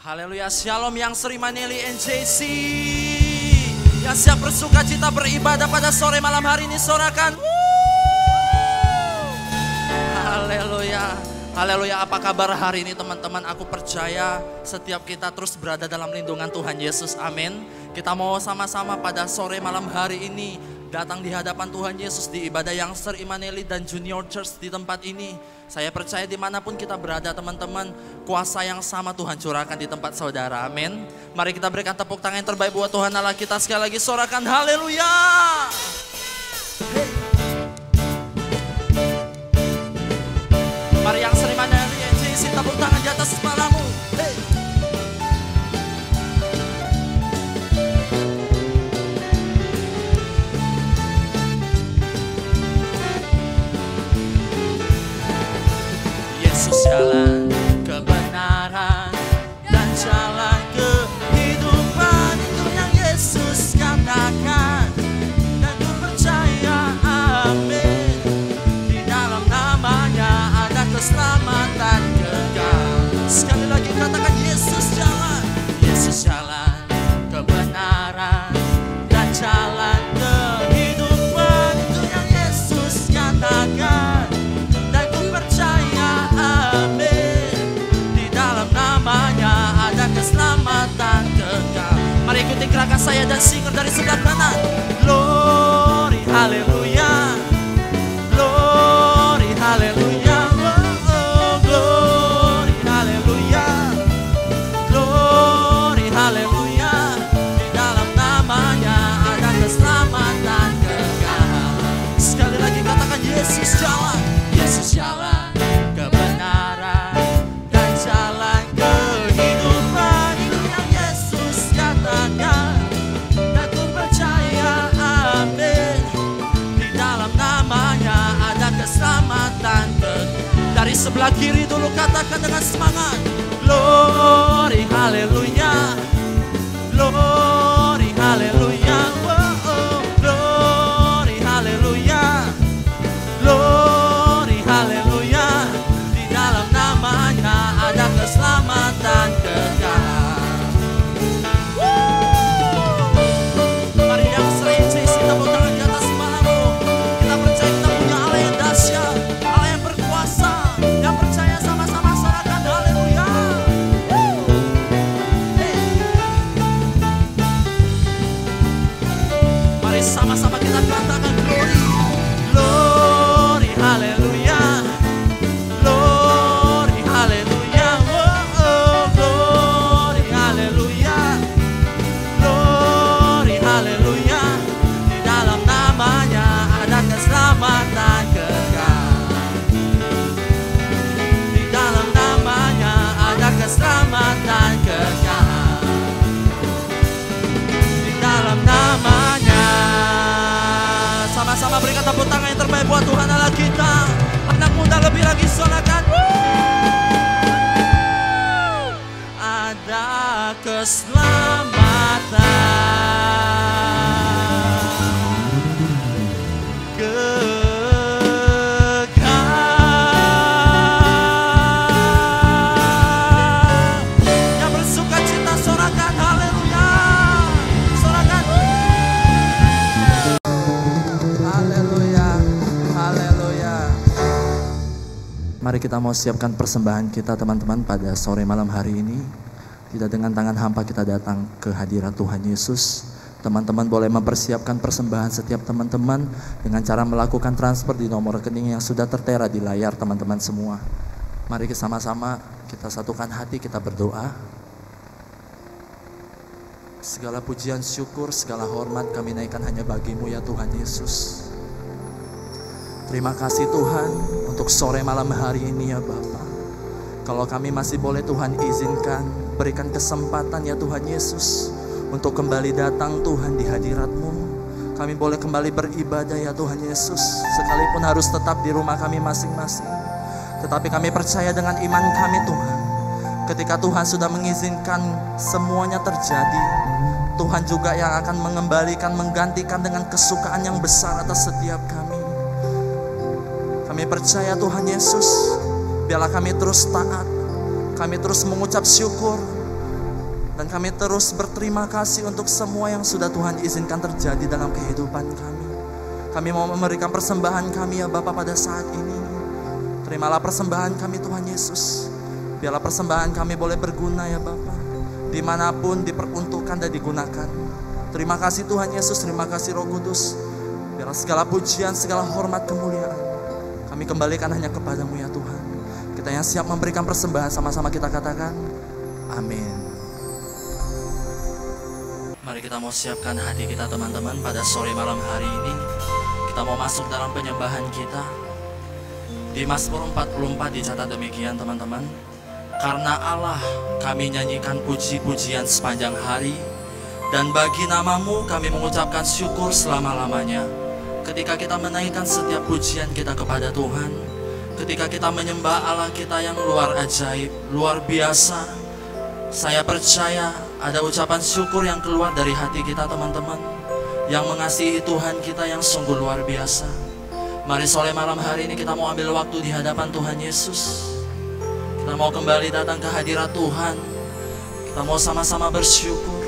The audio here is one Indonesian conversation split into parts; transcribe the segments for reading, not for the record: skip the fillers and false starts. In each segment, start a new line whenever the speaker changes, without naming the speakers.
Haleluya, Shalom yang Sri Maneli NJC yang siap bersuka cita beribadah pada sore malam hari ini, sorakan. Haleluya, haleluya. Apa kabar hari ini teman-teman? Aku percaya setiap kita terus berada dalam lindungan Tuhan Yesus, amin. Kita mau sama-sama pada sore malam hari ini datang di hadapan Tuhan Yesus di ibadah yang Sri Maneli dan Junior Church di tempat ini. Saya percaya dimanapun kita berada teman-teman, kuasa yang sama Tuhan curahkan di tempat saudara, amin. Mari kita berikan tepuk tangan yang terbaik buat Tuhan Allah kita, sekali lagi sorakan haleluya. Hey. Mari yang Sri Maneli NJC, tepuk tangan di atas kepalamu. Hey. Yesus jalan kebenaran dan jalan kehidupan, itu yang Yesus katakan dan ku percaya, amin. Di dalam namanya ada keselamatan kekal. Sekali lagi katakan Yesus jalan kebenaran dan jalan kehidupan, itu yang Yesus katakan. Keselamatan kekal. Mari ikuti gerakan saya dan singer dari sebelah kanan. Glory, haleluya. Glory, haleluya. Oh, oh, glory, haleluya. Glory, haleluya. Di dalam namanya ada keselamatan kekal. Sekali lagi katakan Yesus jalan. Yesus jalan kebenaran dan jalan kehidupan, itu yang Yesus katakan dan ku percaya, amin. Di dalam namanya ada keselamatan kekal. Dari sebelah kiri dulu katakan dengan semangat. Glory, haleluya. Glory, haleluya. Oh, oh, glory, haleluya. Glory, haleluya. Di dalam namanya ada keselamatan kekal. Mari yang Sri NJC, tepuk tangan di atas kepalamu. Kita percaya kita punya Allah yang dahsyat, Allah yang berkuasa, yang percaya sama-sama sorakan haleluya. Mari sama-sama kita katakan glory, glory, haleluya. Glory, haleluya. Oh, oh, glory, haleluya. Glory, haleluya. Di dalam namanya ada keselamatan kekal. Di dalam namanya ada keselamatan kekal. Di dalam namanya. Sama-sama berikan tepuk tangan yang terbaik buat Tuhan Allah kita. Anak muda lebih lagi sorakan. Ada keselamatan kekal. Yang bersuka cita sorakan haleluya. Sorakan. Haleluya. Haleluya. Mari kita mau siapkan persembahan kita teman-teman pada sore malam hari ini. Kita dengan tangan hampa kita datang ke hadirat Tuhan Yesus. Teman-teman boleh mempersiapkan persembahan setiap teman-teman dengan cara melakukan transfer di nomor rekening yang sudah tertera di layar teman-teman semua. Mari sama-sama kita satukan hati, kita berdoa. Segala pujian, syukur, segala hormat kami naikkan hanya bagimu ya Tuhan Yesus. Terima kasih Tuhan untuk sore malam hari ini ya Bapa. Kalau kami masih boleh Tuhan izinkan, berikan kesempatan ya Tuhan Yesus untuk kembali datang Tuhan di hadirat-Mu. Kami boleh kembali beribadah ya Tuhan Yesus, sekalipun harus tetap di rumah kami masing-masing. Tetapi kami percaya dengan iman kami Tuhan, ketika Tuhan sudah mengizinkan semuanya terjadi, Tuhan juga yang akan mengembalikan, menggantikan dengan kesukaan yang besar atas setiap kami. Kami percaya Tuhan Yesus, biarlah kami terus taat, kami terus mengucap syukur, Dan kami terus berterima kasih untuk semua yang sudah Tuhan izinkan terjadi dalam kehidupan kami. Kami mau memberikan persembahan kami ya Bapa pada saat ini. Terimalah persembahan kami Tuhan Yesus. Biarlah persembahan kami boleh berguna ya Bapa, dimanapun diperuntukkan dan digunakan. Terima kasih Tuhan Yesus, terima kasih Roh Kudus. Biarlah segala pujian, segala hormat, kemuliaan kami kembalikan hanya kepadamu ya Tuhan. Kita yang siap memberikan persembahan, sama-sama kita katakan amin. Mari kita mau siapkan hati kita teman-teman pada sore malam hari ini. Kita mau masuk dalam penyembahan kita. Di Mazmur 44 dicatat demikian teman-teman. Karena Allah kami nyanyikan puji-pujian sepanjang hari, dan bagi namamu kami mengucapkan syukur selama-lamanya. Ketika kita menaikkan setiap pujian kita kepada Tuhan, ketika kita menyembah Allah kita yang luar ajaib, luar biasa, saya percaya ada ucapan syukur yang keluar dari hati kita teman-teman, yang mengasihi Tuhan kita yang sungguh luar biasa. Mari sore malam hari ini kita mau ambil waktu di hadapan Tuhan Yesus. Kita mau kembali datang ke hadirat Tuhan. Kita mau sama-sama bersyukur.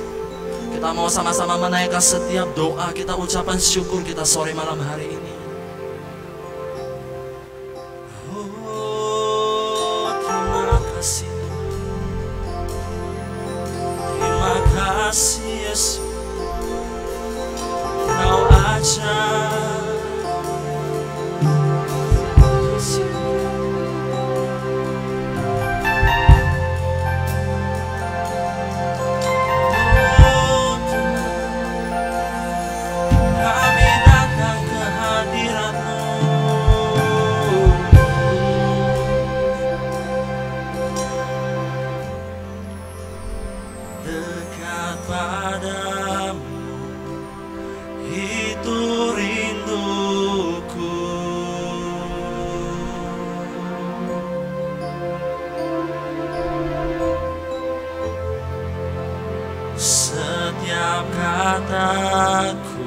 Kita mau sama-sama menaikkan setiap doa kita, ucapan syukur kita sore malam hari ini. Oh, terima kasih. Terima kasih Yesus. Kau ajar.
Kataku,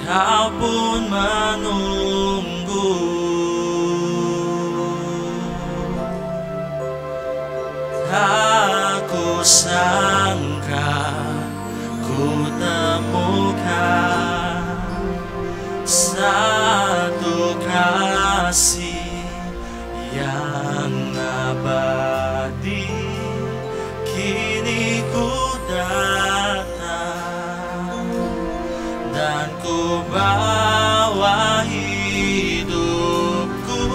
kau pun menunggu. Tak kusangka ku temukan satu kasih yang abadi. Kini ku datang dan ku bawa hidupku,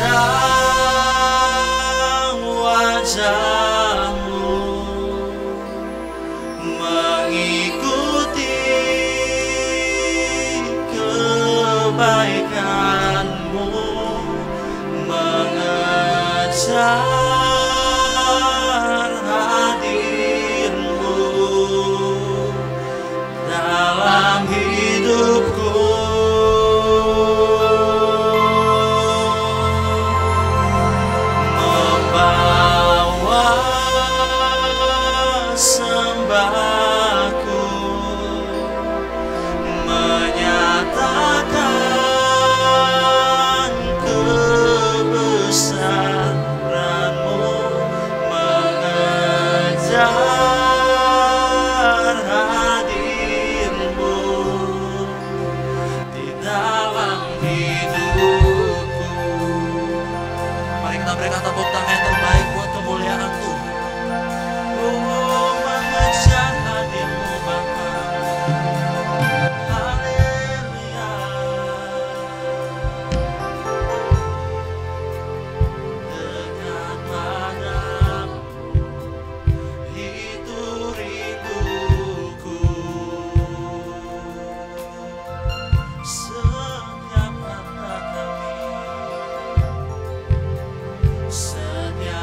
memandang wajahmu, mengikuti kebaikanmu, mengejar hadirmu dalam hidupku. Membawa sembahku, menyatakan kebesaranmu, mengejar hadirmu di dalam hidupku.
Mari kita berikan tepuk tangan yang terbaik buat kemuliaan Tuhan.
Oh, mengejar hadirmu Bapa. Haleluya. Dekat padamu, itu rinduku. Setiap kata kami, setiap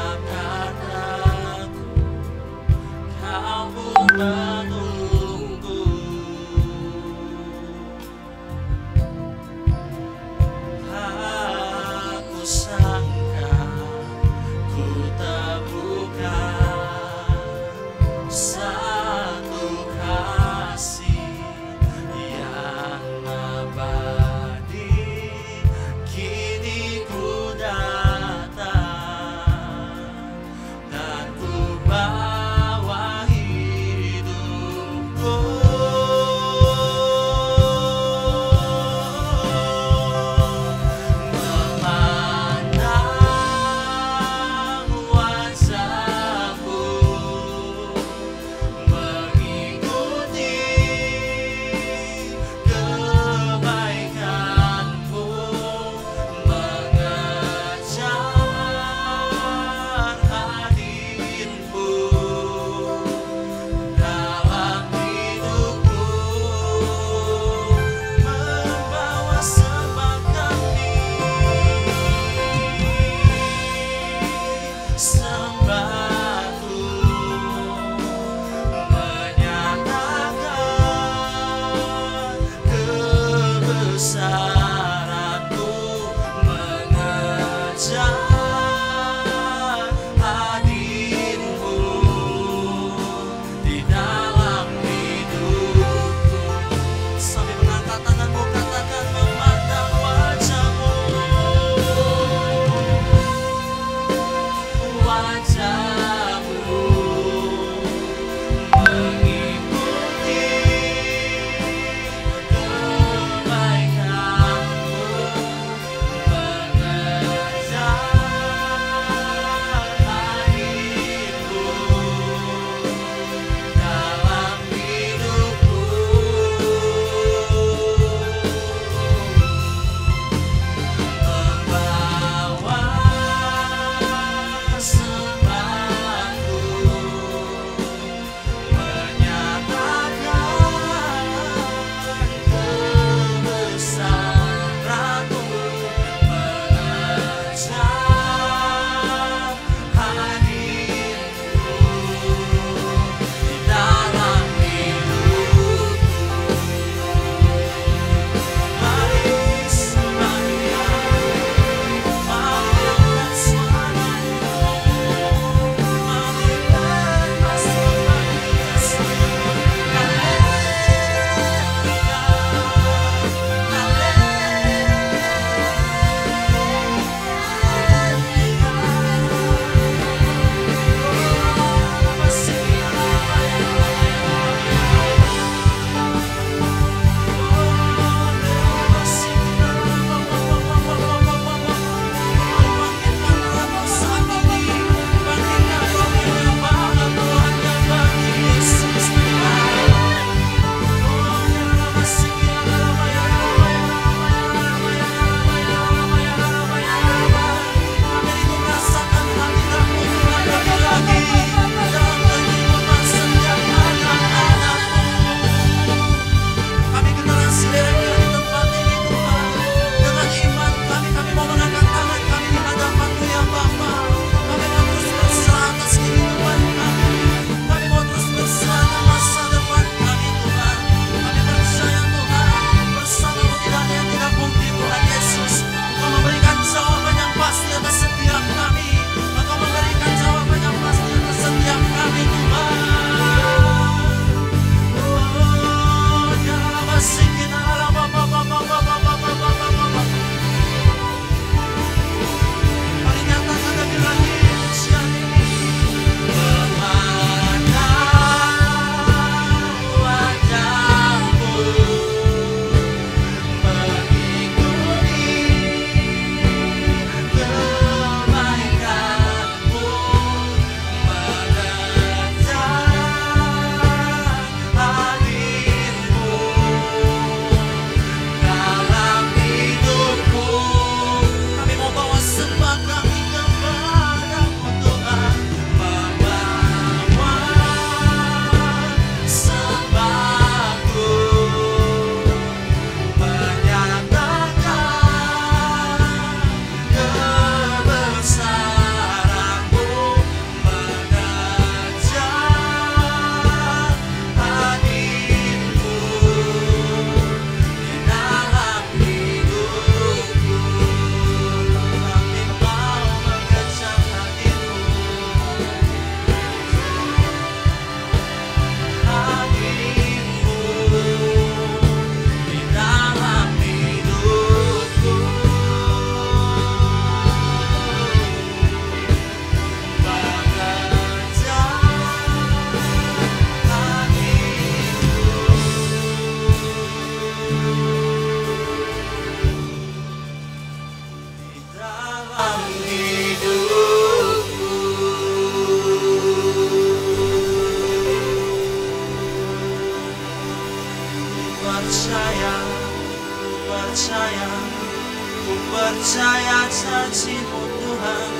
ku percaya janji-Mu Tuhan.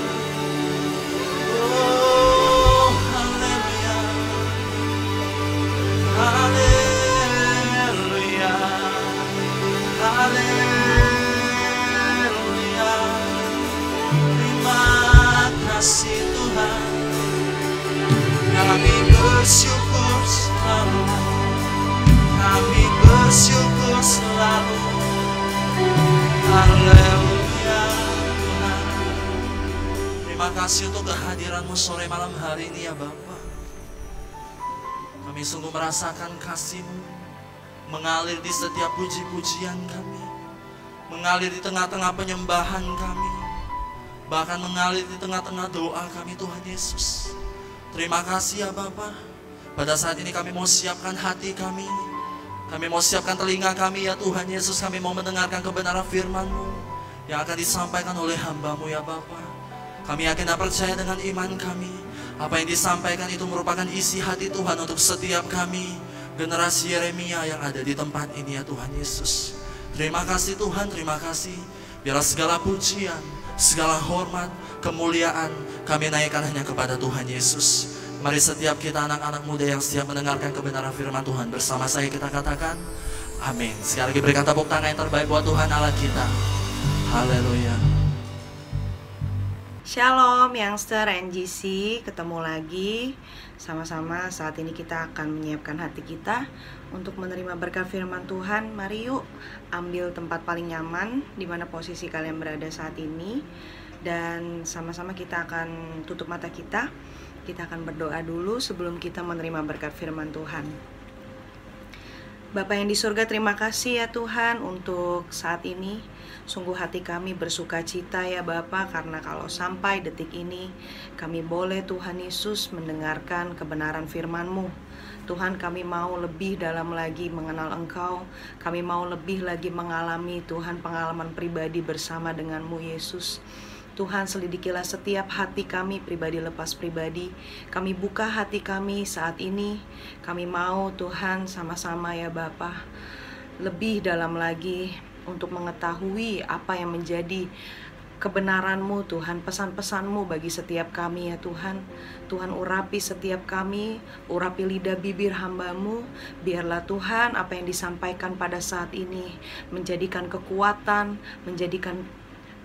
Oh, haleluya, haleluya, haleluya. Terima kasih Tuhan, kami bersyukur selalu, kami bersyukur selalu. Haleluya Tuhan.
Terima kasih untuk kehadiran-Mu sore malam hari ini ya Bapa. Kami sungguh merasakan kasih-Mu mengalir di setiap puji-pujian kami, mengalir di tengah-tengah penyembahan kami, bahkan mengalir di tengah-tengah doa kami Tuhan Yesus. Terima kasih ya Bapa. Pada saat ini kami mau siapkan hati kami, kami mau siapkan telinga kami ya Tuhan Yesus. Kami mau mendengarkan kebenaran firman-Mu yang akan disampaikan oleh hamba-Mu ya Bapa. Kami yakin dan percaya dengan iman kami, apa yang disampaikan itu merupakan isi hati Tuhan untuk setiap kami, generasi Yeremia yang ada di tempat ini ya Tuhan Yesus. Terima kasih Tuhan, terima kasih. Biarlah segala pujian, segala hormat, kemuliaan kami naikkan hanya kepada Tuhan Yesus. Mari setiap kita anak-anak muda yang siap mendengarkan kebenaran firman Tuhan, bersama saya kita katakan amin. Sekali lagi berikan tepuk tangan yang terbaik buat Tuhan Allah kita. Haleluya.
Shalom Youngster NGC, ketemu lagi sama-sama. Saat ini kita akan menyiapkan hati kita untuk menerima berkat firman Tuhan. Mari yuk ambil tempat paling nyaman di mana posisi kalian berada saat ini, dan sama-sama kita akan tutup mata kita. Kita akan berdoa dulu sebelum kita menerima berkat firman Tuhan. Bapa yang di surga, terima kasih ya Tuhan untuk saat ini. Sungguh hati kami bersuka cita ya Bapa, karena kalau sampai detik ini kami boleh Tuhan Yesus mendengarkan kebenaran firman-Mu. Tuhan, kami mau lebih dalam lagi mengenal Engkau. Kami mau lebih lagi mengalami Tuhan pengalaman pribadi bersama dengan-Mu Yesus. Tuhan, selidikilah setiap hati kami, pribadi lepas pribadi. Kami buka hati kami saat ini. Kami mau Tuhan sama-sama ya Bapa, lebih dalam lagi untuk mengetahui apa yang menjadi kebenaran-Mu Tuhan, pesan-pesan-Mu bagi setiap kami ya Tuhan. Tuhan, urapi setiap kami, urapi lidah bibir hamba-Mu. Biarlah Tuhan apa yang disampaikan pada saat ini menjadikan kekuatan, menjadikan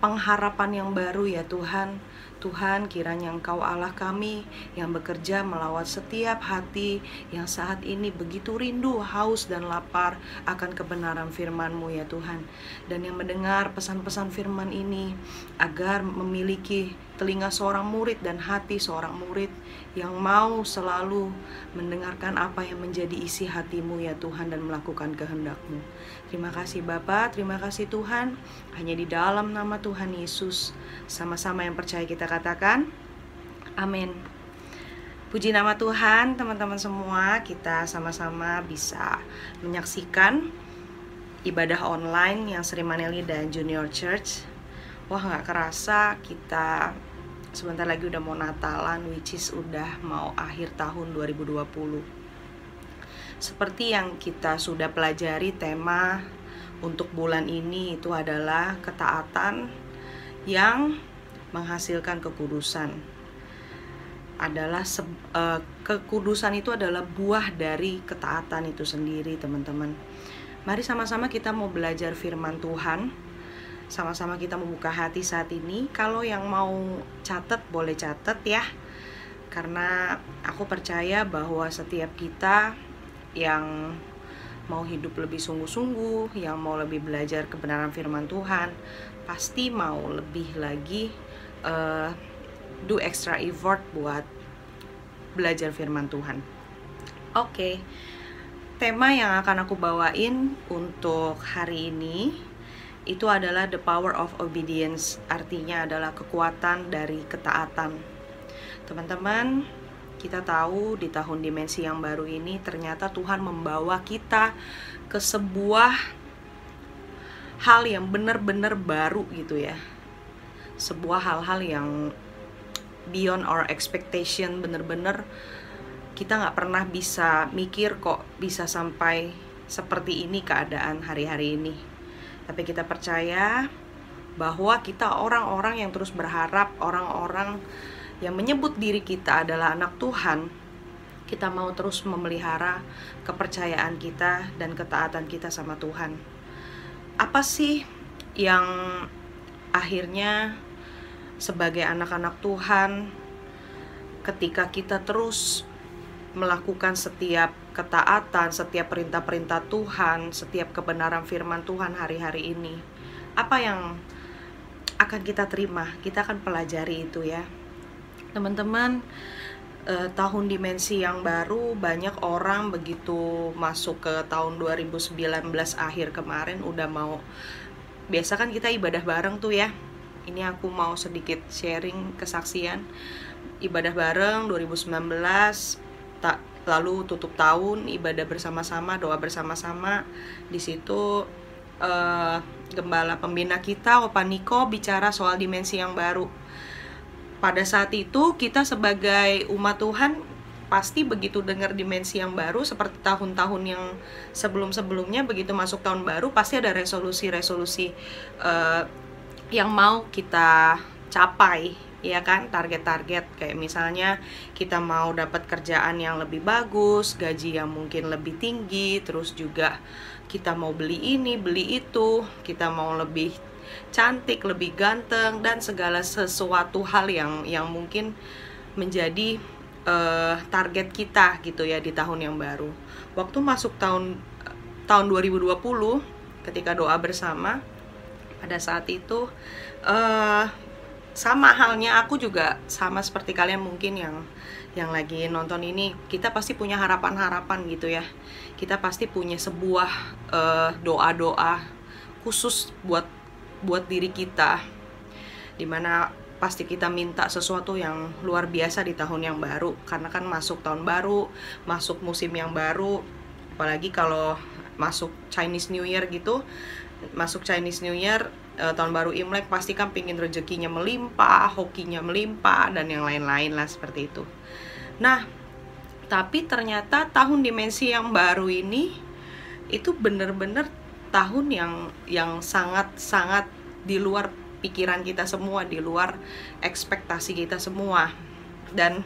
pengharapan yang baru ya Tuhan. Tuhan, kiranya Engkau Allah kami yang bekerja melawat setiap hati yang saat ini begitu rindu, haus dan lapar akan kebenaran firman-Mu ya Tuhan. Dan yang mendengar pesan-pesan firman ini agar memiliki telinga seorang murid dan hati seorang murid yang mau selalu mendengarkan apa yang menjadi isi hati-Mu ya Tuhan, dan melakukan kehendak-Mu. Terima kasih Bapa, terima kasih Tuhan. Hanya di dalam nama Tuhan Yesus sama-sama yang percaya kita katakan amin. Puji nama Tuhan teman-teman semua. Kita sama-sama bisa menyaksikan ibadah online yang Sri Maneli dan Junior Church. Wah, gak kerasa kita sebentar lagi udah mau Natalan, which is udah mau akhir tahun 2020. Seperti yang kita sudah pelajari, tema untuk bulan ini itu adalah ketaatan yang menghasilkan kekudusan. Kekudusan itu adalah buah dari ketaatan itu sendiri, teman-teman. Mari sama-sama kita mau belajar firman Tuhan. Sama-sama kita membuka hati saat ini. Kalau yang mau catat, boleh catat ya. Karena aku percaya bahwa setiap kita yang mau hidup lebih sungguh-sungguh, yang mau lebih belajar kebenaran firman Tuhan, pasti mau lebih lagi do extra effort buat belajar firman Tuhan. Oke. Tema yang akan aku bawain untuk hari ini itu adalah the power of obedience. Artinya adalah kekuatan dari ketaatan. Teman-teman, kita tahu di tahun dimensi yang baru ini ternyata Tuhan membawa kita ke sebuah hal yang benar-benar baru gitu ya. Sebuah hal-hal yang beyond our expectation, benar-benar kita gak pernah bisa mikir kok bisa sampai seperti ini keadaan hari-hari ini. Tapi kita percaya bahwa kita orang-orang yang terus berharap, orang-orang yang menyebut diri kita adalah anak Tuhan, kita mau terus memelihara kepercayaan kita dan ketaatan kita sama Tuhan. Apa sih yang akhirnya sebagai anak-anak Tuhan, ketika kita terus melakukan setiap ketaatan, setiap perintah-perintah Tuhan, setiap kebenaran firman Tuhan hari-hari ini, apa yang akan kita terima? Kita akan pelajari itu ya. Teman-teman, tahun dimensi yang baru, banyak orang begitu masuk ke tahun 2019 akhir kemarin udah mau, biasa kan kita ibadah bareng tuh ya. Ini aku mau sedikit sharing kesaksian ibadah bareng 2019, lalu tutup tahun ibadah bersama-sama, doa bersama-sama. Di situ gembala pembina kita Opa Niko bicara soal dimensi yang baru. Pada saat itu kita sebagai umat Tuhan pasti begitu dengar dimensi yang baru, seperti tahun-tahun yang sebelum-sebelumnya, begitu masuk tahun baru pasti ada resolusi-resolusi yang mau kita capai, ya kan, target-target kayak misalnya kita mau dapat kerjaan yang lebih bagus, gaji yang mungkin lebih tinggi, terus juga kita mau beli ini, beli itu, kita mau lebih cantik, lebih ganteng, dan segala sesuatu hal yang mungkin menjadi target kita gitu ya di tahun yang baru. Waktu masuk tahun 2020 ketika doa bersama, pada saat itu sama halnya aku juga sama seperti kalian mungkin yang lagi nonton ini, kita pasti punya harapan-harapan gitu ya. Kita pasti punya sebuah doa-doa khusus buat diri kita, dimana pasti kita minta sesuatu yang luar biasa di tahun yang baru, karena kan masuk tahun baru, masuk musim yang baru, apalagi kalau masuk Chinese New Year gitu, masuk Chinese New Year, tahun baru Imlek, pasti kan pingin rezekinya melimpah, hokinya melimpah, dan yang lain-lain lah seperti itu. Nah, tapi ternyata tahun dimensi yang baru ini itu bener-bener tahun yang sangat-sangat di luar pikiran kita semua, di luar ekspektasi kita semua. Dan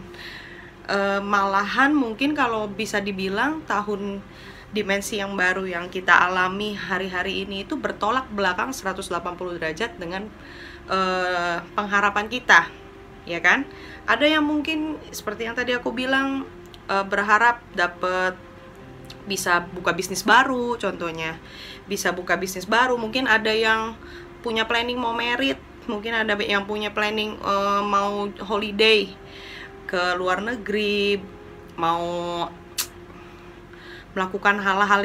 malahan mungkin kalau bisa dibilang tahun dimensi yang baru yang kita alami hari-hari ini itu bertolak belakang 180 derajat dengan pengharapan kita, ya kan? Ada yang mungkin seperti yang tadi aku bilang, berharap dapat bisa buka bisnis baru, contohnya bisa buka bisnis baru. Mungkin ada yang punya planning mau merit, mungkin ada yang punya planning mau holiday ke luar negeri, mau melakukan hal-hal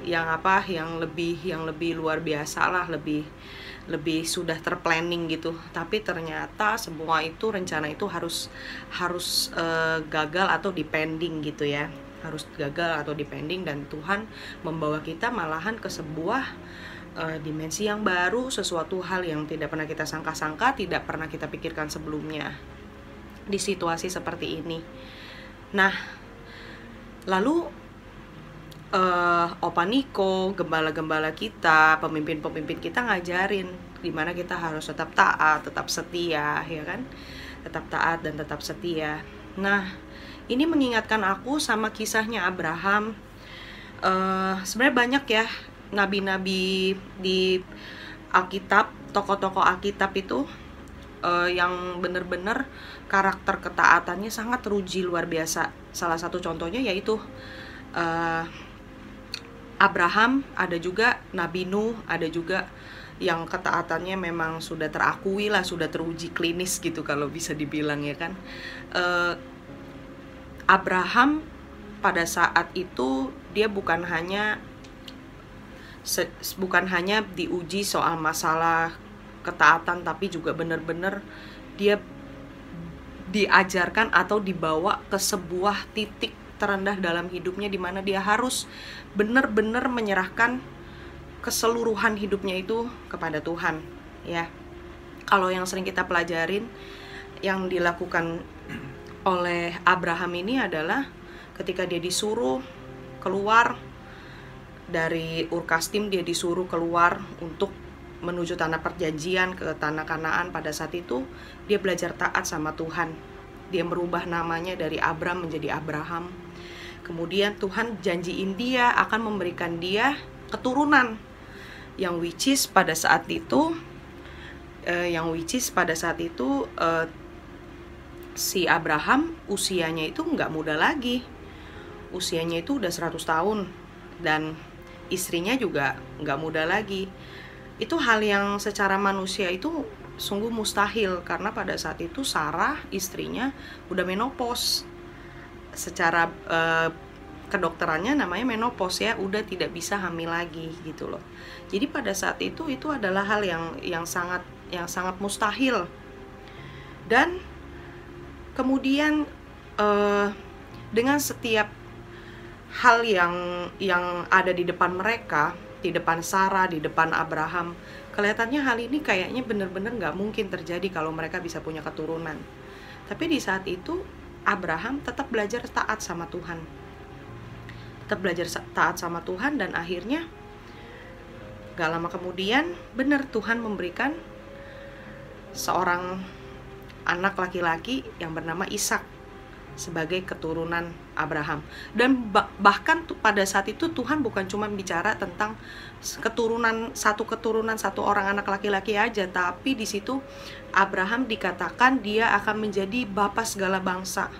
yang lebih luar biasa lah, lebih sudah terplanning gitu. Tapi ternyata semua itu, rencana itu harus gagal atau dipending gitu ya, harus gagal atau dipending, dan Tuhan membawa kita malahan ke sebuah dimensi yang baru, sesuatu hal yang tidak pernah kita sangka-sangka, tidak pernah kita pikirkan sebelumnya di situasi seperti ini. Nah, lalu Opa Niko, gembala-gembala kita, pemimpin-pemimpin kita ngajarin dimana kita harus tetap taat, tetap setia, ya kan? Tetap taat dan tetap setia. Nah, ini mengingatkan aku sama kisahnya Abraham. Sebenarnya banyak ya nabi-nabi di Alkitab, tokoh-tokoh Alkitab itu yang benar-benar karakter ketaatannya sangat teruji luar biasa. Salah satu contohnya yaitu Abraham, ada juga Nabi Nuh, ada juga yang ketaatannya memang sudah terakui lah, sudah teruji klinis gitu kalau bisa dibilang, ya kan. Abraham pada saat itu dia bukan hanya diuji soal masalah ketaatan, tapi juga benar-benar dia diajarkan atau dibawa ke sebuah titik terendah dalam hidupnya, di mana dia harus benar-benar menyerahkan keseluruhan hidupnya itu kepada Tuhan, ya. Kalau yang sering kita pelajarin yang dilakukan oleh Abraham ini adalah ketika dia disuruh keluar dari Ur Kasdim dia disuruh keluar untuk menuju tanah perjanjian, ke tanah Kanaan. Pada saat itu dia belajar taat sama Tuhan. Dia merubah namanya dari Abram menjadi Abraham. Kemudian Tuhan janjiin dia akan memberikan dia keturunan, yang which is pada saat itu si Abraham usianya itu nggak muda lagi. Usianya itu udah 100 tahun dan istrinya juga nggak muda lagi. Itu hal yang secara manusia itu sungguh mustahil, karena pada saat itu Sarah istrinya udah menopause. Secara kedokterannya namanya menopause ya, udah tidak bisa hamil lagi gitu loh. Jadi pada saat itu adalah hal yang sangat mustahil. Dan kemudian dengan setiap hal yang ada di depan mereka, di depan Sarah, di depan Abraham, kelihatannya hal ini kayaknya benar-benar nggak mungkin terjadi kalau mereka bisa punya keturunan. Tapi di saat itu Abraham tetap belajar taat sama Tuhan. Dan akhirnya gak lama kemudian benar Tuhan memberikan seorang anak laki-laki yang bernama Ishak sebagai keturunan Abraham. Dan bahkan pada saat itu Tuhan bukan cuma bicara tentang satu orang anak laki-laki aja, tapi di situ Abraham dikatakan dia akan menjadi bapa segala bangsa.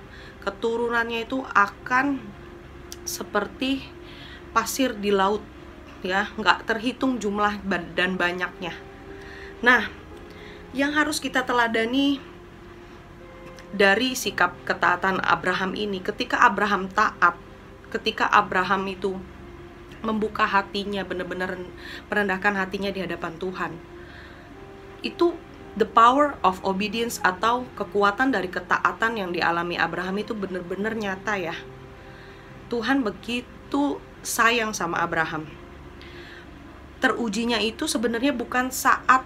Keturunannya itu akan seperti pasir di laut, ya, nggak terhitung jumlah dan banyaknya. Nah, yang harus kita teladani dari sikap ketaatan Abraham ini, ketika Abraham taat, ketika Abraham itu membuka hatinya, benar-benar merendahkan hatinya di hadapan Tuhan, itu the power of obedience atau kekuatan dari ketaatan yang dialami Abraham itu benar-benar nyata ya. Tuhan begitu sayang sama Abraham. Terujinya itu sebenarnya bukan saat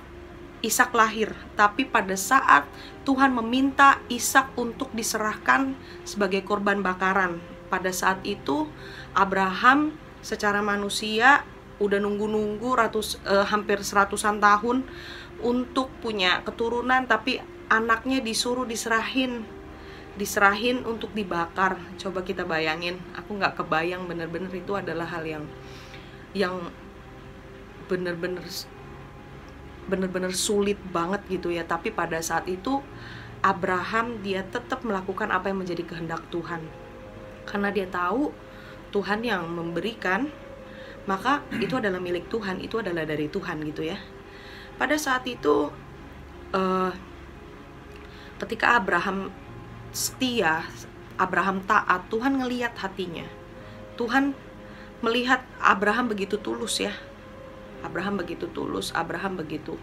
Ishak lahir, tapi pada saat Tuhan meminta Ishak untuk diserahkan sebagai korban bakaran. Pada saat itu Abraham secara manusia udah nunggu hampir 100-an tahun untuk punya keturunan, tapi anaknya disuruh diserahin untuk dibakar. Coba kita bayangin, aku nggak kebayang, bener-bener itu adalah hal yang bener-bener sulit banget gitu ya. Tapi pada saat itu Abraham dia tetap melakukan apa yang menjadi kehendak Tuhan, karena dia tahu Tuhan yang memberikan, maka itu adalah milik Tuhan, itu adalah dari Tuhan gitu ya. Pada saat itu ketika Abraham setia, Abraham taat, Tuhan ngelihat hatinya. Tuhan melihat Abraham begitu tulus ya. Abraham begitu tulus, Abraham begitu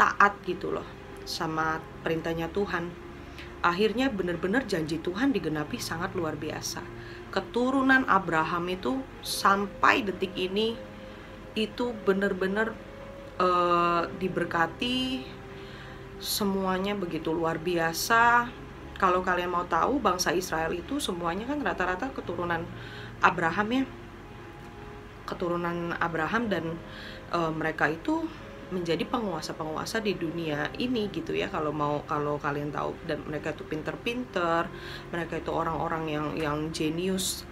taat gitu loh sama perintahnya Tuhan. Akhirnya benar-benar janji Tuhan digenapi sangat luar biasa. Keturunan Abraham itu sampai detik ini itu benar-benar diberkati, semuanya begitu luar biasa. Kalau kalian mau tahu, bangsa Israel itu semuanya kan rata-rata keturunan Abraham ya, keturunan Abraham, dan mereka itu menjadi penguasa-penguasa di dunia ini gitu ya, kalau kalian tahu. Dan mereka itu pinter-pinter, mereka itu orang-orang yang jenius,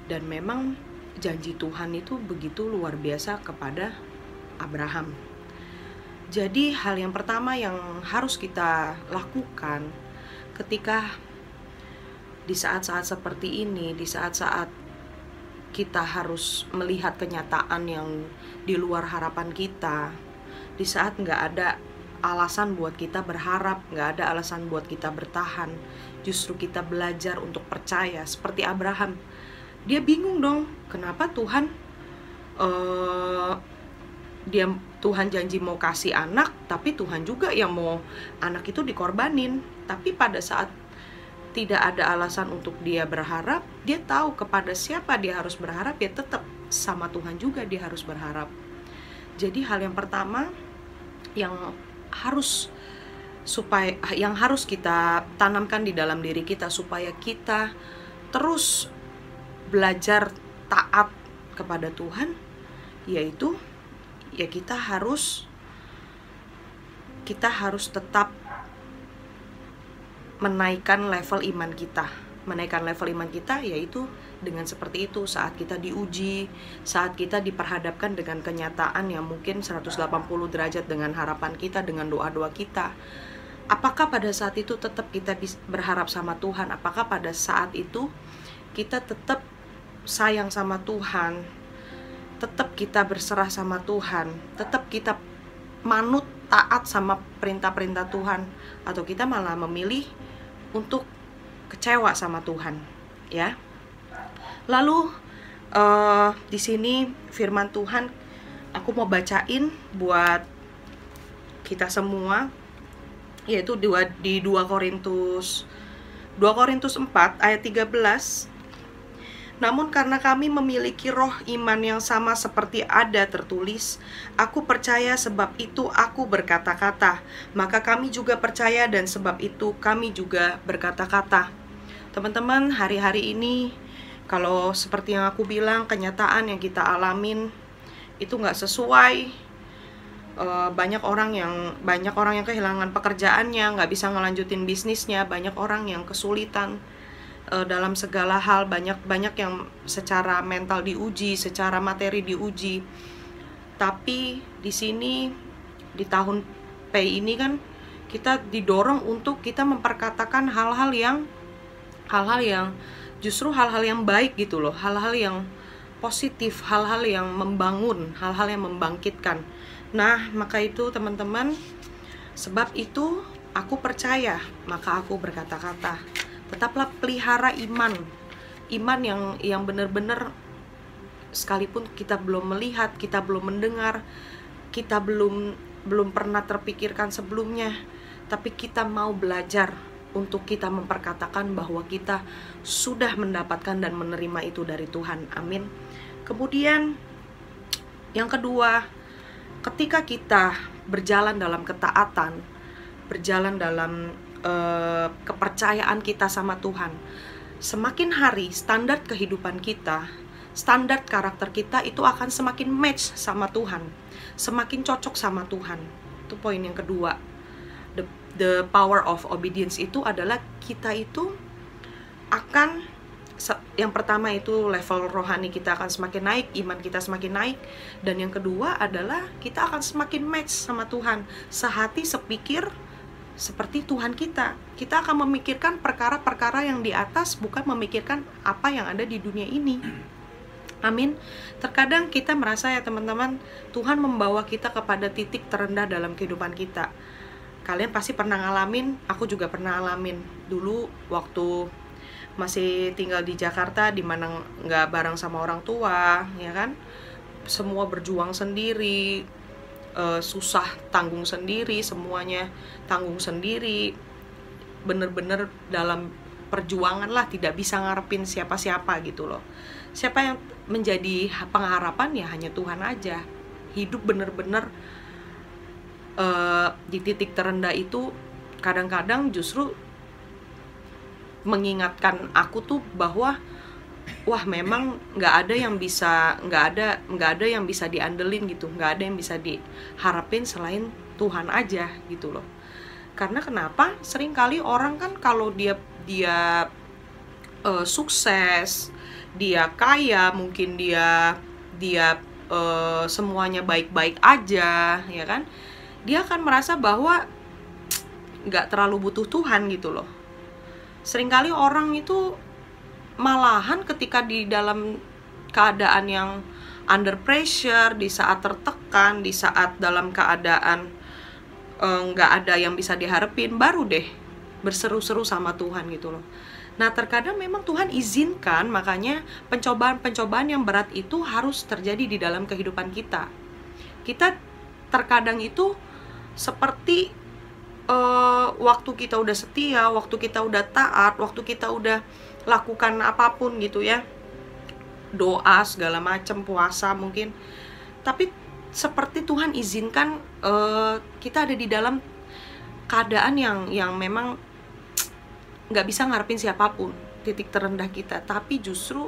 dan memang janji Tuhan itu begitu luar biasa kepada Abraham. Jadi hal yang pertama yang harus kita lakukan ketika di saat-saat seperti ini, di saat-saat kita harus melihat kenyataan yang di luar harapan kita, di saat nggak ada alasan buat kita berharap, nggak ada alasan buat kita bertahan, justru kita belajar untuk percaya seperti Abraham. Dia bingung dong, kenapa Tuhan Tuhan janji mau kasih anak, tapi Tuhan juga yang mau anak itu dikorbanin. Tapi pada saat tidak ada alasan untuk dia berharap, dia tahu kepada siapa dia harus berharap, ya tetap sama Tuhan juga dia harus berharap. Jadi hal yang pertama yang harus kita tanamkan di dalam diri kita supaya kita terus belajar taat kepada Tuhan, yaitu ya kita harus tetap menaikkan level iman kita. Menaikkan level iman kita yaitu dengan seperti itu, saat kita diuji, saat kita diperhadapkan dengan kenyataan yang mungkin 180 derajat dengan harapan kita, dengan doa-doa kita. Apakah pada saat itu tetap kita berharap sama Tuhan? Apakah pada saat itu kita tetap sayang sama Tuhan? Tetap kita berserah sama Tuhan? Tetap kita manut, taat sama perintah-perintah Tuhan? Atau kita malah memilih untuk kecewa sama Tuhan, ya? Lalu di sini firman Tuhan aku mau bacain buat kita semua, yaitu di 2 Korintus 4 ayat 13. Namun karena kami memiliki roh iman yang sama seperti ada tertulis, aku percaya sebab itu aku berkata-kata, maka kami juga percaya dan sebab itu kami juga berkata-kata. Teman-teman, hari-hari ini kalau seperti yang aku bilang, kenyataan yang kita alamin itu nggak sesuai. Banyak orang yang kehilangan pekerjaannya, nggak bisa ngelanjutin bisnisnya, banyak orang yang kesulitan dalam segala hal, banyak yang secara mental diuji, secara materi diuji. Tapi di sini di tahun P ini kan kita didorong untuk kita memperkatakan hal-hal yang justru hal-hal yang baik gitu loh, hal-hal yang positif, hal-hal yang membangun, hal-hal yang membangkitkan. Nah, maka itu teman-teman, sebab itu aku percaya, maka aku berkata-kata. Tetaplah pelihara iman yang benar-benar, sekalipun kita belum melihat, kita belum mendengar, kita belum pernah terpikirkan sebelumnya, tapi kita mau belajar untuk kita memperkatakan bahwa kita sudah mendapatkan dan menerima itu dari Tuhan. Amin. Kemudian yang kedua, ketika kita berjalan dalam ketaatan, berjalan dalam kepercayaan kita sama Tuhan, semakin hari standar kehidupan kita, standar karakter kita itu akan semakin match sama Tuhan, semakin cocok sama Tuhan. Itu poin yang kedua. The power of obedience itu adalah kita itu akan, yang pertama itu level rohani kita akan semakin naik, iman kita semakin naik, dan yang kedua adalah kita akan semakin match sama Tuhan, sehati sepikir seperti Tuhan kita. Kita akan memikirkan perkara-perkara yang di atas, bukan memikirkan apa yang ada di dunia ini. Amin. Terkadang kita merasa ya teman-teman, Tuhan membawa kita kepada titik terendah dalam kehidupan kita. Kalian pasti pernah ngalamin, aku juga pernah ngalamin. Dulu waktu masih tinggal di Jakarta, dimana nggak bareng sama orang tua, ya kan? Semua berjuang sendiri, susah tanggung sendiri, semuanya tanggung sendiri. Bener-bener dalam perjuangan lah, tidak bisa ngarepin siapa-siapa gitu loh. Siapa yang menjadi pengharapan ya hanya Tuhan aja. Hidup bener-bener di titik terendah itu kadang-kadang justru mengingatkan aku tuh bahwa wah memang nggak ada yang bisa diandelin gitu, nggak ada yang bisa diharapin selain Tuhan aja gitu loh. Karena kenapa? Seringkali orang kan kalau dia sukses, dia kaya, mungkin dia semuanya baik-baik aja, ya kan? Dia akan merasa bahwa nggak terlalu butuh Tuhan gitu loh. Seringkali orang itu malahan ketika di dalam keadaan yang under pressure, di saat tertekan, di saat dalam keadaan nggak ada yang bisa diharapin, baru deh berseru-seru sama Tuhan gitu loh. Nah terkadang memang Tuhan izinkan, makanya pencobaan-pencobaan yang berat itu harus terjadi di dalam kehidupan kita. Kita terkadang itu seperti waktu kita udah setia, waktu kita udah taat, waktu kita udah lakukan apapun gitu ya, doa segala macam, puasa mungkin, tapi seperti Tuhan izinkan kita ada di dalam keadaan yang memang nggak bisa ngarepin siapapun, titik terendah kita, tapi justru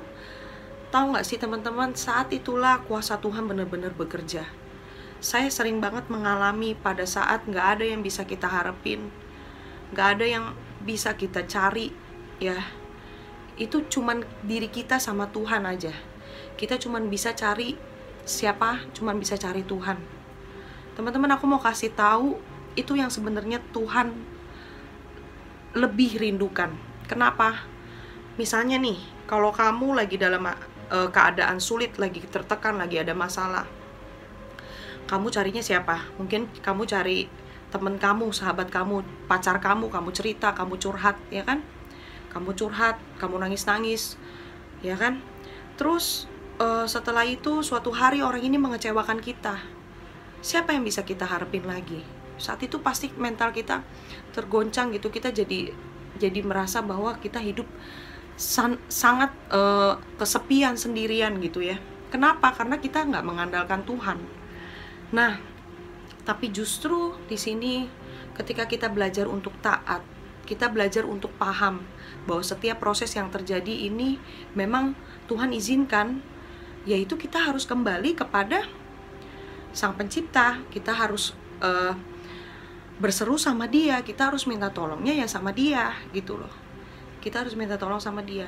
Tahu nggak sih teman-teman, saat itulah kuasa Tuhan benar-benar bekerja. Saya sering banget mengalami pada saat nggak ada yang bisa kita harapin, nggak ada yang bisa kita cari, ya. Itu cuman diri kita sama Tuhan aja. Kita cuman bisa cari siapa? Cuman bisa cari Tuhan. Teman-teman, aku mau kasih tahu, itu yang sebenarnya Tuhan lebih rindukan. Kenapa? Misalnya nih, kalau kamu lagi dalam keadaan sulit, lagi tertekan, lagi ada masalah, kamu carinya siapa? Mungkin kamu cari teman kamu, sahabat kamu, pacar kamu cerita, kamu curhat, ya kan? Kamu curhat, kamu nangis-nangis, ya kan? Terus setelah itu suatu hari orang ini mengecewakan kita. Siapa yang bisa kita harapin lagi? Saat itu pasti mental kita tergoncang gitu, kita jadi merasa bahwa kita hidup sangat kesepian, sendirian gitu ya. Kenapa? Karena kita nggak mengandalkan Tuhan. Nah, tapi justru di sini ketika kita belajar untuk taat, kita belajar untuk paham bahwa setiap proses yang terjadi ini memang Tuhan izinkan, yaitu kita harus kembali kepada Sang Pencipta. Kita harus berseru sama Dia, kita harus minta tolongnya ya sama Dia gitu loh. Kita harus minta tolong sama Dia.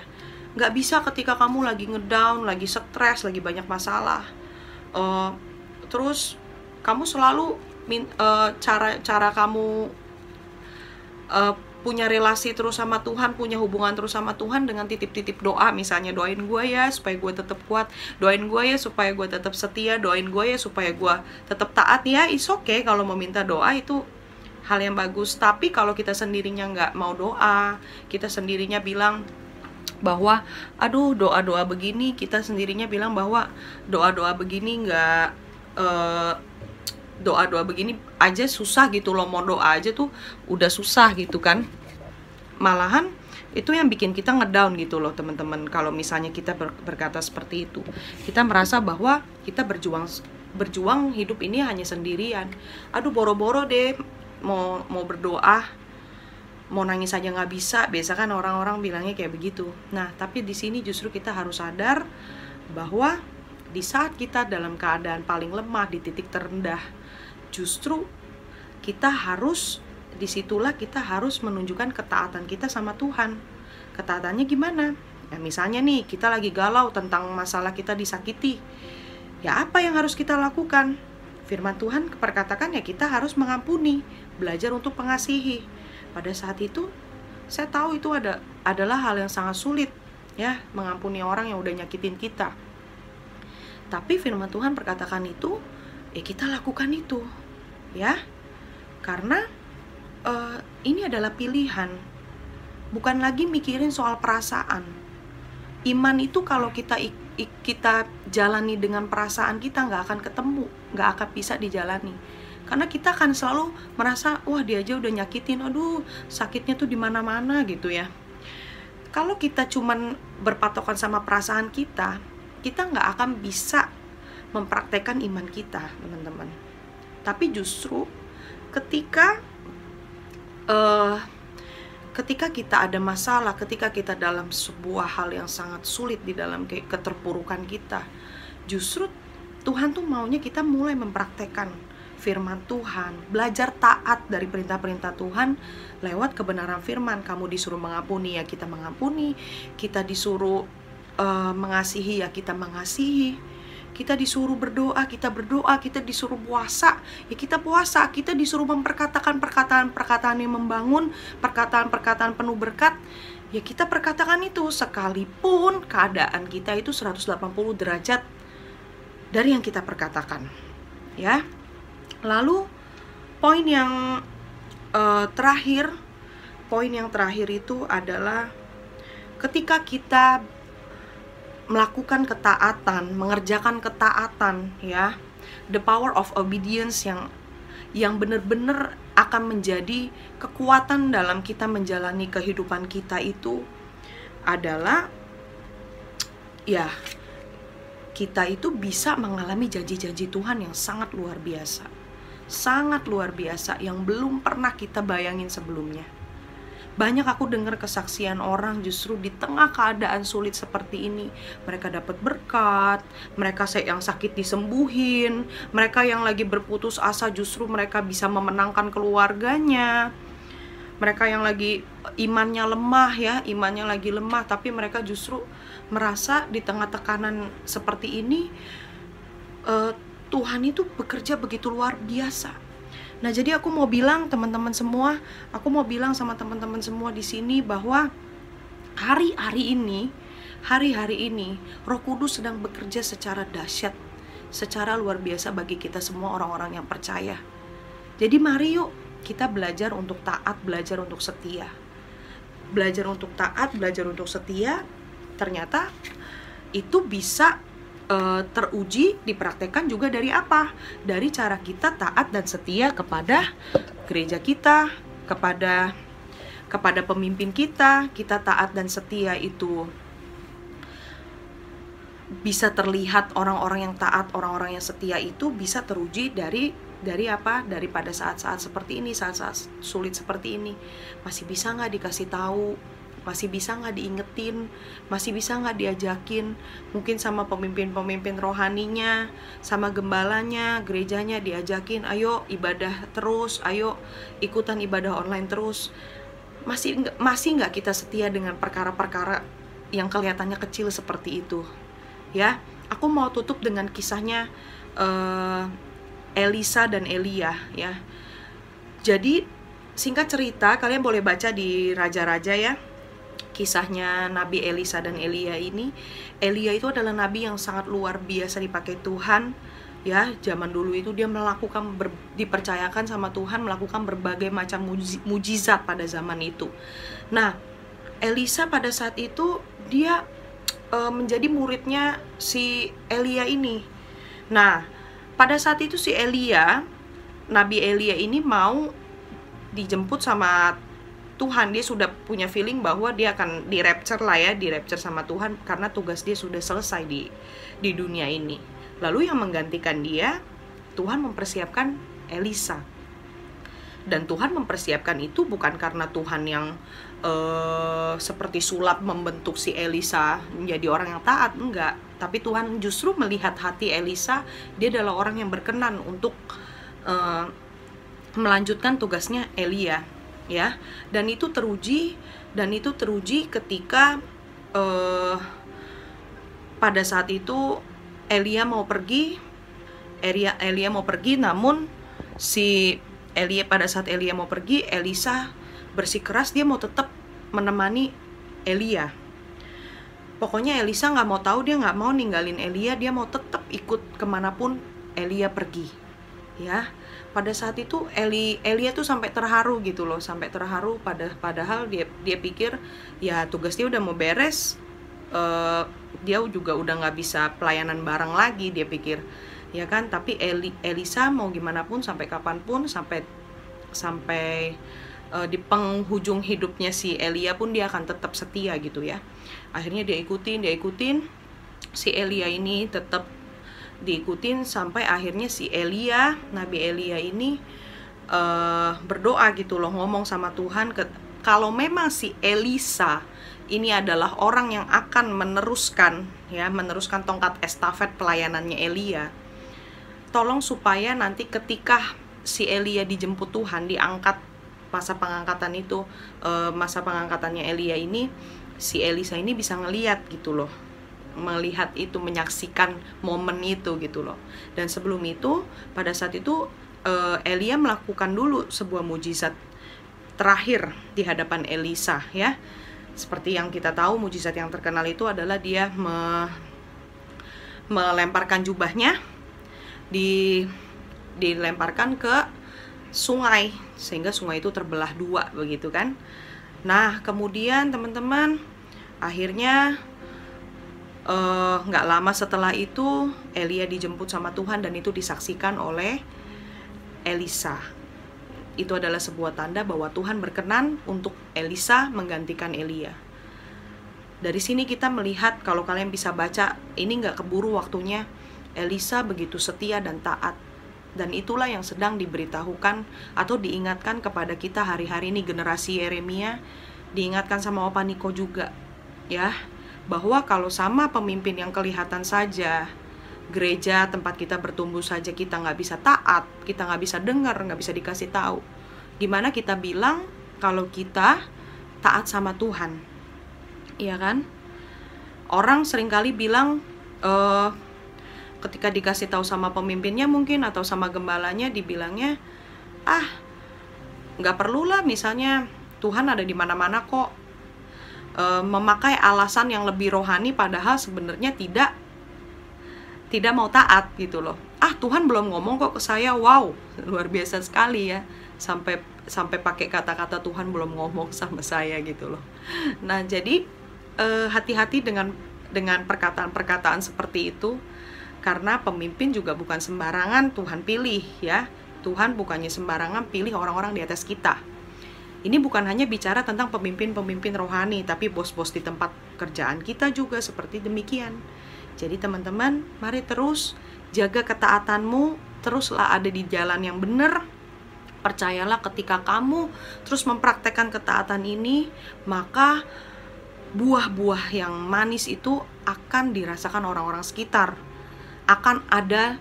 Nggak bisa ketika kamu lagi ngedown, lagi stres, lagi banyak masalah, terus kamu selalu cara kamu punya relasi terus sama Tuhan, punya hubungan terus sama Tuhan dengan titip-titip doa. Misalnya, doain gue ya supaya gue tetap kuat, doain gue ya supaya gue tetap setia, doain gue ya supaya gue tetap taat. Ya, it's okay kalau meminta doa, itu hal yang bagus. Tapi kalau kita sendirinya nggak mau doa, kita sendirinya bilang bahwa aduh doa-doa begini, kita sendirinya bilang bahwa doa-doa begini nggak doa-doa begini aja susah gitu loh, mau doa aja tuh udah susah gitu kan. Malahan itu yang bikin kita ngedown gitu loh teman-teman. Kalau misalnya kita berkata seperti itu, kita merasa bahwa kita berjuang hidup ini hanya sendirian. Aduh boro-boro deh mau berdoa, mau nangis aja nggak bisa. Biasa kan orang-orang bilangnya kayak begitu. Nah, tapi di sini justru kita harus sadar bahwa di saat kita dalam keadaan paling lemah, di titik terendah, justru kita harus, disitulah kita harus menunjukkan ketaatan kita sama Tuhan. Ketaatannya gimana? Ya misalnya nih, kita lagi galau tentang masalah kita disakiti. Ya apa yang harus kita lakukan? Firman Tuhan perkatakan ya kita harus mengampuni, belajar untuk mengasihi. Pada saat itu, saya tahu itu adalah hal yang sangat sulit, ya, mengampuni orang yang udah nyakitin kita. Tapi firman Tuhan perkatakan itu, ya kita lakukan itu, ya. Karena ini adalah pilihan, bukan lagi mikirin soal perasaan. Iman itu kalau kita jalani dengan perasaan kita nggak akan ketemu, nggak akan bisa dijalani. Karena kita akan selalu merasa, wah dia aja udah nyakitin, aduh sakitnya tuh di mana-mana gitu ya. Kalau kita cuman berpatokan sama perasaan kita nggak akan bisa mempraktekkan iman kita, teman-teman. Tapi justru ketika kita ada masalah, ketika kita dalam sebuah hal yang sangat sulit di dalam keterpurukan kita, justru Tuhan tuh maunya kita mulai mempraktekkan firman Tuhan, belajar taat dari perintah-perintah Tuhan lewat kebenaran firman. Kamu disuruh mengampuni, ya kita mengampuni. Kita disuruh mengasihi, ya kita mengasihi. Kita disuruh berdoa, kita berdoa. Kita disuruh puasa, ya kita puasa. Kita disuruh memperkatakan perkataan-perkataan yang membangun, perkataan-perkataan penuh berkat, ya kita perkatakan itu, sekalipun keadaan kita itu 180 derajat dari yang kita perkatakan, ya. Lalu poin yang terakhir itu adalah ketika kita melakukan ketaatan, mengerjakan ketaatan, ya, the power of obedience yang benar-benar akan menjadi kekuatan dalam kita menjalani kehidupan kita itu adalah, ya, kita itu bisa mengalami janji-janji Tuhan yang sangat luar biasa, yang belum pernah kita bayangin sebelumnya. Banyak aku dengar kesaksian orang justru di tengah keadaan sulit seperti ini, mereka dapat berkat, mereka yang sakit disembuhin, mereka yang lagi berputus asa justru mereka bisa memenangkan keluarganya. Mereka yang lagi imannya lagi lemah, tapi mereka justru merasa di tengah tekanan seperti ini Tuhan itu bekerja begitu luar biasa. Nah, jadi aku mau bilang teman-teman semua, aku mau bilang sama teman-teman semua di sini bahwa hari-hari ini Roh Kudus sedang bekerja secara dahsyat, secara luar biasa bagi kita semua orang-orang yang percaya. Jadi mari yuk kita belajar untuk taat, belajar untuk setia. Belajar untuk taat, belajar untuk setia, ternyata itu bisa teruji, dipraktekkan juga dari apa? Dari cara kita taat dan setia kepada gereja kita, kepada pemimpin kita taat dan setia itu bisa terlihat. Orang-orang yang taat, orang-orang yang setia itu bisa teruji dari apa? Daripada saat-saat seperti ini, saat-saat sulit seperti ini. Masih bisa nggak dikasih tahu? Masih bisa nggak diingetin? Masih bisa nggak diajakin? Mungkin sama pemimpin-pemimpin rohaninya, sama gembalanya, gerejanya diajakin, ayo ibadah terus, ayo ikutan ibadah online terus. Masih nggak kita setia dengan perkara-perkara yang kelihatannya kecil seperti itu? Ya, aku mau tutup dengan kisahnya Elisa dan Elia ya. Jadi singkat cerita, kalian boleh baca di Raja-Raja ya, kisahnya Nabi Elisa dan Elia ini. Elia itu adalah nabi yang sangat luar biasa dipakai Tuhan ya. Zaman dulu itu dia dipercayakan sama Tuhan melakukan berbagai macam mujizat pada zaman itu. Nah, Elisa pada saat itu dia menjadi muridnya si Elia ini. Nah, pada saat itu si Elia, Nabi Elia ini mau dijemput sama Tuhan. Dia sudah punya feeling bahwa dia akan di-rapture lah ya, di-rapture sama Tuhan karena tugas dia sudah selesai di dunia ini. Lalu yang menggantikan dia, Tuhan mempersiapkan Elisa. Dan Tuhan mempersiapkan itu bukan karena Tuhan yang seperti sulap membentuk si Elisa menjadi orang yang taat, enggak. Tapi Tuhan justru melihat hati Elisa, dia adalah orang yang berkenan untuk melanjutkan tugasnya Elia. Ya, dan itu teruji ketika pada saat itu Elia mau pergi, namun si Elia, pada saat Elia mau pergi, Elisa bersikeras dia mau tetap menemani Elia. Pokoknya Elisa nggak mau tahu, dia nggak mau ninggalin Elia, dia mau tetap ikut kemanapun Elia pergi. Ya, pada saat itu Elia tuh sampai terharu gitu loh, padahal dia pikir ya tugas dia udah mau beres, dia juga udah nggak bisa pelayanan bareng lagi, dia pikir ya kan. Tapi Elisa mau gimana pun, sampai kapanpun, sampai di penghujung hidupnya si Elia pun dia akan tetap setia gitu ya. Akhirnya dia ikutin si Elia ini, tetap diikutin sampai akhirnya si Elia, Nabi Elia ini berdoa gitu loh, ngomong sama Tuhan, kalau memang si Elisa ini adalah orang yang akan meneruskan tongkat estafet pelayanannya Elia, tolong supaya nanti ketika si Elia dijemput Tuhan, diangkat, masa pengangkatannya Elia ini, si Elisa ini bisa ngelihat gitu loh, melihat itu, menyaksikan momen itu gitu loh. Dan sebelum itu, pada saat itu Elia melakukan dulu sebuah mujizat terakhir di hadapan Elisa ya. Seperti yang kita tahu, mujizat yang terkenal itu adalah dia melemparkan jubahnya, dilemparkan ke sungai, sehingga sungai itu terbelah dua begitu kan. Nah, kemudian teman-teman, akhirnya nggak lama setelah itu Elia dijemput sama Tuhan, dan itu disaksikan oleh Elisa. Itu adalah sebuah tanda bahwa Tuhan berkenan untuk Elisa menggantikan Elia. Dari sini kita melihat, kalau kalian bisa baca, ini nggak keburu waktunya, Elisa begitu setia dan taat. Dan itulah yang sedang diberitahukan atau diingatkan kepada kita hari-hari ini, generasi Yeremia, diingatkan sama Opa Niko juga ya, bahwa kalau sama pemimpin yang kelihatan saja, gereja tempat kita bertumbuh saja kita nggak bisa taat, kita nggak bisa dengar, nggak bisa dikasih tahu, gimana kita bilang kalau kita taat sama Tuhan? Iya kan? Orang seringkali bilang ketika dikasih tahu sama pemimpinnya mungkin atau sama gembalanya, dibilangnya nggak perlulah, misalnya Tuhan ada di mana-mana kok. Memakai alasan yang lebih rohani padahal sebenarnya tidak mau taat gitu loh. Tuhan belum ngomong kok ke saya. Wow, luar biasa sekali ya, sampai pakai kata-kata Tuhan belum ngomong sama saya gitu loh. Nah, jadi hati-hati dengan perkataan-perkataan seperti itu, karena pemimpin juga bukan sembarangan Tuhan pilih ya. Tuhan bukannya sembarangan pilih orang-orang di atas kita. Ini bukan hanya bicara tentang pemimpin-pemimpin rohani, tapi bos-bos di tempat kerjaan kita juga seperti demikian. Jadi teman-teman, mari terus jaga ketaatanmu, teruslah ada di jalan yang benar. Percayalah ketika kamu terus mempraktekkan ketaatan ini, maka buah-buah yang manis itu akan dirasakan orang-orang sekitar. Akan ada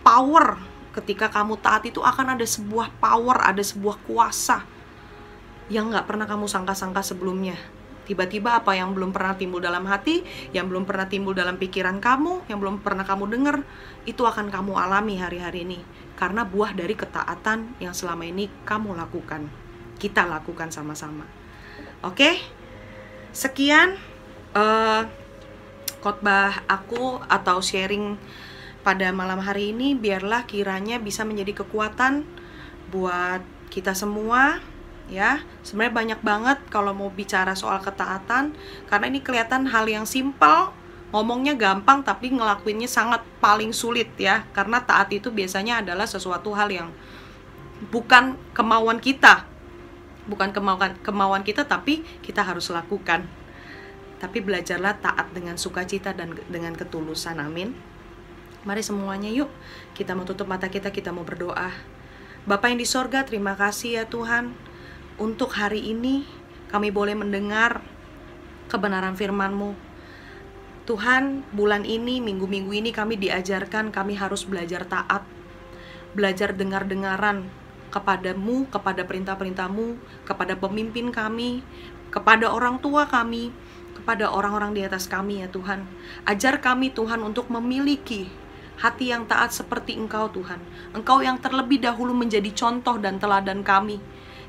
power ketika kamu taat, itu akan ada sebuah power, ada sebuah kuasa yang gak pernah kamu sangka-sangka sebelumnya. Tiba-tiba apa yang belum pernah timbul dalam hati, yang belum pernah timbul dalam pikiran kamu, yang belum pernah kamu dengar, itu akan kamu alami hari-hari ini. Karena buah dari ketaatan yang selama ini kamu lakukan, kita lakukan sama-sama. Oke? Sekian khotbah aku atau sharing pada malam hari ini. Biarlah kiranya bisa menjadi kekuatan buat kita semua ya. Sebenarnya banyak banget kalau mau bicara soal ketaatan, karena ini kelihatan hal yang simpel, ngomongnya gampang tapi ngelakuinnya sangat paling sulit ya. Karena taat itu biasanya adalah sesuatu hal yang bukan kemauan kita, tapi kita harus lakukan. Tapi belajarlah taat dengan sukacita dan dengan ketulusan. Amin. Mari semuanya yuk, kita mau tutup mata kita mau berdoa. Bapa yang di sorga, terima kasih ya Tuhan, untuk hari ini kami boleh mendengar kebenaran firman-Mu. Tuhan, bulan ini, minggu-minggu ini kami diajarkan, kami harus belajar taat, belajar dengar-dengaran kepadamu, kepada perintah-perintah-Mu, kepada pemimpin kami, kepada orang tua kami, kepada orang-orang di atas kami ya Tuhan. Ajar kami Tuhan untuk memiliki hati yang taat seperti Engkau Tuhan. Engkau yang terlebih dahulu menjadi contoh dan teladan kami,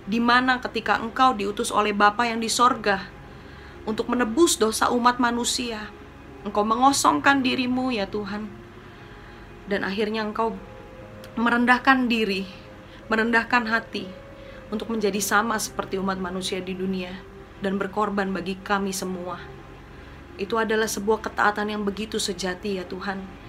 di mana ketika Engkau diutus oleh Bapa yang di sorga untuk menebus dosa umat manusia, Engkau mengosongkan dirimu ya Tuhan. Dan akhirnya Engkau merendahkan diri, merendahkan hati untuk menjadi sama seperti umat manusia di dunia dan berkorban bagi kami semua. Itu adalah sebuah ketaatan yang begitu sejati ya Tuhan.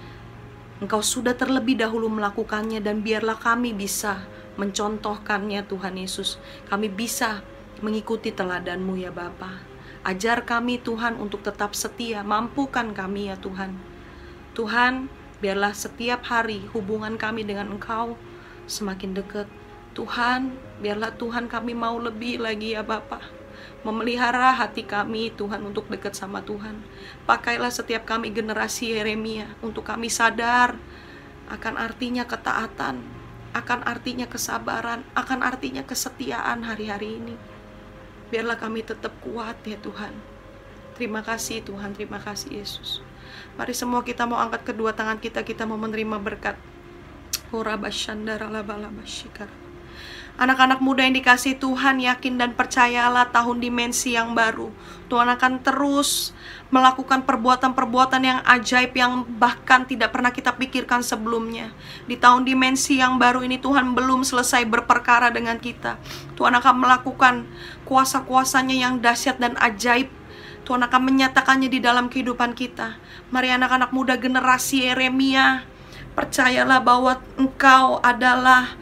Engkau sudah terlebih dahulu melakukannya, dan biarlah kami bisa mencontohkannya Tuhan Yesus. Kami bisa mengikuti teladan-Mu ya Bapa. Ajar kami Tuhan untuk tetap setia, mampukan kami ya Tuhan. Tuhan, biarlah setiap hari hubungan kami dengan Engkau semakin dekat. Tuhan, biarlah Tuhan kami mau lebih lagi ya Bapa, memelihara hati kami Tuhan untuk dekat sama Tuhan. Pakailah setiap kami generasi Yeremia untuk kami sadar akan artinya ketaatan, akan artinya kesabaran, akan artinya kesetiaan hari-hari ini. Biarlah kami tetap kuat ya Tuhan. Terima kasih Tuhan, terima kasih Yesus. Mari semua kita mau angkat kedua tangan kita mau menerima berkat. Anak-anak muda yang dikasihi Tuhan, yakin dan percayalah tahun dimensi yang baru, Tuhan akan terus melakukan perbuatan-perbuatan yang ajaib yang bahkan tidak pernah kita pikirkan sebelumnya. Di tahun dimensi yang baru ini Tuhan belum selesai berperkara dengan kita. Tuhan akan melakukan kuasa-kuasanya yang dahsyat dan ajaib. Tuhan akan menyatakannya di dalam kehidupan kita. Mari anak-anak muda generasi Yeremia, percayalah bahwa engkau adalah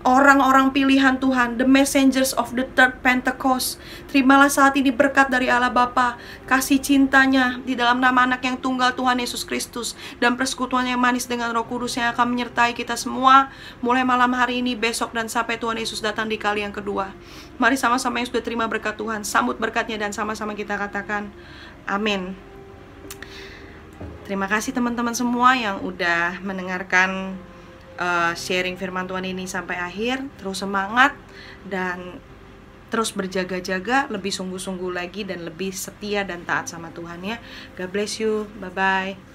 orang-orang pilihan Tuhan, the messengers of the third Pentecost. Terimalah saat ini berkat dari Allah Bapa, kasih cintanya di dalam nama anak yang tunggal Tuhan Yesus Kristus, dan persekutuan yang manis dengan Roh Kudus yang akan menyertai kita semua mulai malam hari ini, besok, dan sampai Tuhan Yesus datang di kali yang kedua. Mari sama-sama yang sudah terima berkat Tuhan, sambut berkatnya dan sama-sama kita katakan amin. Terima kasih teman-teman semua yang udah mendengarkan sharing firman Tuhan ini sampai akhir. Terus semangat dan terus berjaga-jaga, lebih sungguh-sungguh lagi dan lebih setia dan taat sama Tuhan ya. God bless you, bye-bye.